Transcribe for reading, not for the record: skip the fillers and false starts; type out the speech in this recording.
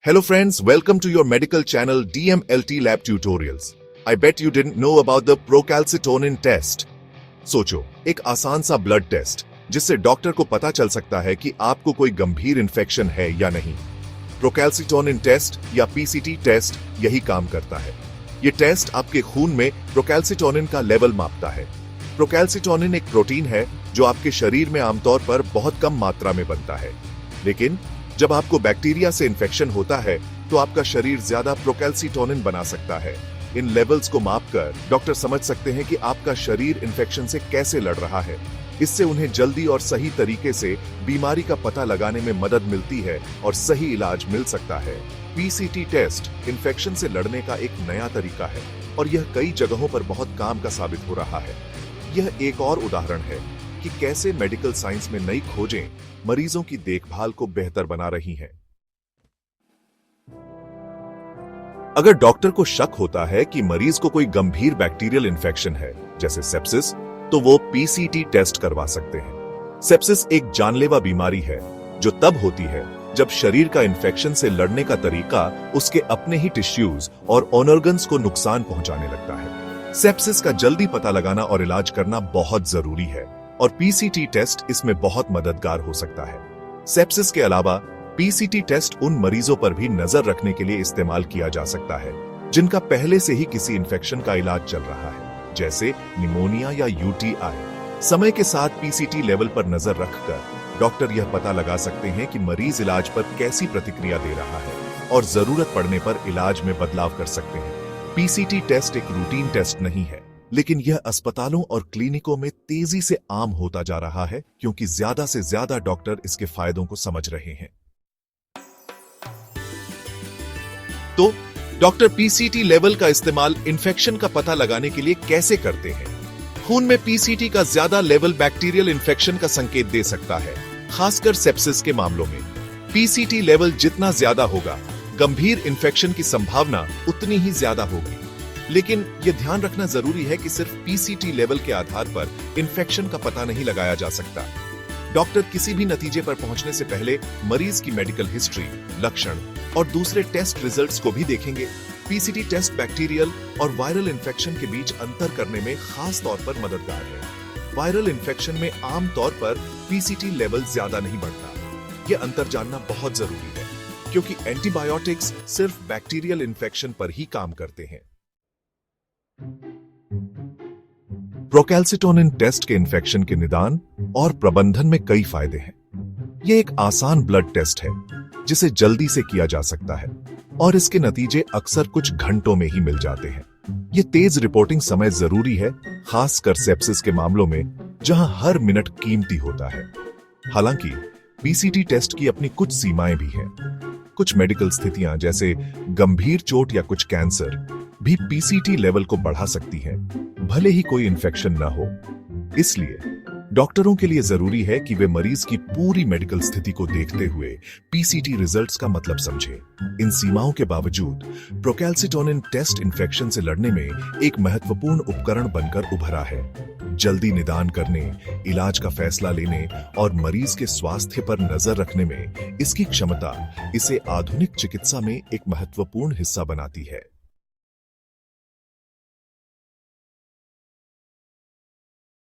Hello friends, welcome to your medical channel DMLT Lab Tutorials. I bet you didn't know about the procalcitonin test. सोचो, एक आसान सा blood test जिससे doctor को पता चल सकता है कि आपको कोई गंभीर इन्फेक्शन है या नहीं। प्रोकैल्सिटोनिन टेस्ट या पीसीटी टेस्ट यही काम करता है। ये टेस्ट आपके खून में प्रोकैल्सिटोनिन का लेवल मापता है। प्रोकैल्सिटोनिन एक प्रोटीन है जो आपके शरीर में आमतौर पर बहुत कम मात्रा में बनता है, लेकिन जब आपको बैक्टीरिया से इन्फेक्शन होता है तो आपका शरीर ज्यादा प्रोकैल्सिटोनिन बना सकता है। इन लेवल्स को मापकर डॉक्टर समझ सकते हैं कि आपका शरीर इन्फेक्शन से कैसे लड़ रहा है। इससे उन्हें जल्दी और सही तरीके से बीमारी का पता लगाने में मदद मिलती है और सही इलाज मिल सकता है। पीसीटी टेस्ट इन्फेक्शन से लड़ने का एक नया तरीका है और यह कई जगहों पर बहुत काम का साबित हो रहा है। यह एक और उदाहरण है कि कैसे मेडिकल साइंस में नई खोजें मरीजों की देखभाल को बेहतर बना रही हैं। अगर डॉक्टर को शक होता है कि मरीज को कोई गंभीर बैक्टीरियल इन्फेक्शन है, जैसे सेप्सिस, तो वो पीसीटी टेस्ट करवा सकते हैं। सेप्सिस एक जानलेवा बीमारी है जो तब होती है जब शरीर का इन्फेक्शन से लड़ने का तरीका उसके अपने ही टिश्यूज और ऑर्गन्स को नुकसान पहुंचाने लगता है। सेप्सिस का जल्दी पता लगाना और इलाज करना बहुत जरूरी है और पीसीटी टेस्ट इसमें बहुत मददगार हो सकता है। सेप्सिस के अलावा पीसीटी टेस्ट उन मरीजों पर भी नजर रखने के लिए इस्तेमाल किया जा सकता है जिनका पहले से ही किसी इन्फेक्शन का इलाज चल रहा है, जैसे निमोनिया या यूटीआई। समय के साथ पीसीटी लेवल पर नजर रखकर डॉक्टर यह पता लगा सकते हैं कि मरीज इलाज पर कैसी प्रतिक्रिया दे रहा है और जरूरत पड़ने पर इलाज में बदलाव कर सकते हैं। पीसीटी टेस्ट एक रूटीन टेस्ट नहीं है, लेकिन यह अस्पतालों और क्लिनिकों में तेजी से आम होता जा रहा है क्योंकि ज्यादा से ज्यादा डॉक्टर इसके फायदों को समझ रहे हैं। तो डॉक्टर पीसीटी लेवल का इस्तेमाल इन्फेक्शन का पता लगाने के लिए कैसे करते हैं? खून में पीसीटी का ज्यादा लेवल बैक्टीरियल इन्फेक्शन का संकेत दे सकता है, खासकर सेप्सिस के मामलों में। पीसीटी लेवल जितना ज्यादा होगा, गंभीर इन्फेक्शन की संभावना उतनी ही ज्यादा होगी। लेकिन यह ध्यान रखना जरूरी है कि सिर्फ पीसीटी लेवल के आधार पर इन्फेक्शन का पता नहीं लगाया जा सकता। डॉक्टर किसी भी नतीजे पर पहुंचने से पहले मरीज की मेडिकल हिस्ट्री, लक्षण और दूसरे टेस्ट रिजल्ट्स को भी देखेंगे। पीसीटी टेस्ट बैक्टीरियल और वायरल इन्फेक्शन के बीच अंतर करने में खास तौर पर मददगार है। वायरल इन्फेक्शन में आमतौर पर पीसीटी लेवल ज्यादा नहीं बढ़ता। यह अंतर जानना बहुत जरूरी है क्योंकि एंटीबायोटिक्स सिर्फ बैक्टीरियल इन्फेक्शन पर ही काम करते हैं। प्रोकैल्सिटोनिन टेस्ट के इन्फेक्शन के निदान और प्रबंधन में कई फायदे हैं। यह एक आसान ब्लड टेस्ट है जिसे जल्दी से किया जा सकता है और इसके नतीजे अक्सर कुछ घंटों में ही मिल जाते हैं। यह तेज रिपोर्टिंग समय जरूरी है, खासकर सेप्सिस के मामलों में जहां हर मिनट कीमती होता है। हालांकि पीसीटी टेस्ट की अपनी कुछ सीमाएं भी हैं। कुछ मेडिकल स्थितियां जैसे गंभीर चोट या कुछ कैंसर भी पीसीटी लेवल को बढ़ा सकती हैं, भले ही कोई इन्फेक्शन न हो। इसलिए डॉक्टरों के लिए जरूरी है कि वे मरीज की पूरी मेडिकल स्थिति को देखते हुए पीसीटी रिजल्ट्स का मतलब समझें। इन सीमाओं के बावजूद प्रोकैल्सिटोनिन टेस्ट इन्फेक्शन से लड़ने में एक महत्वपूर्ण उपकरण बनकर उभरा है। जल्दी निदान करने, इलाज का फैसला लेने और मरीज के स्वास्थ्य पर नजर रखने में इसकी क्षमता इसे आधुनिक चिकित्सा में एक महत्वपूर्ण हिस्सा बनाती है।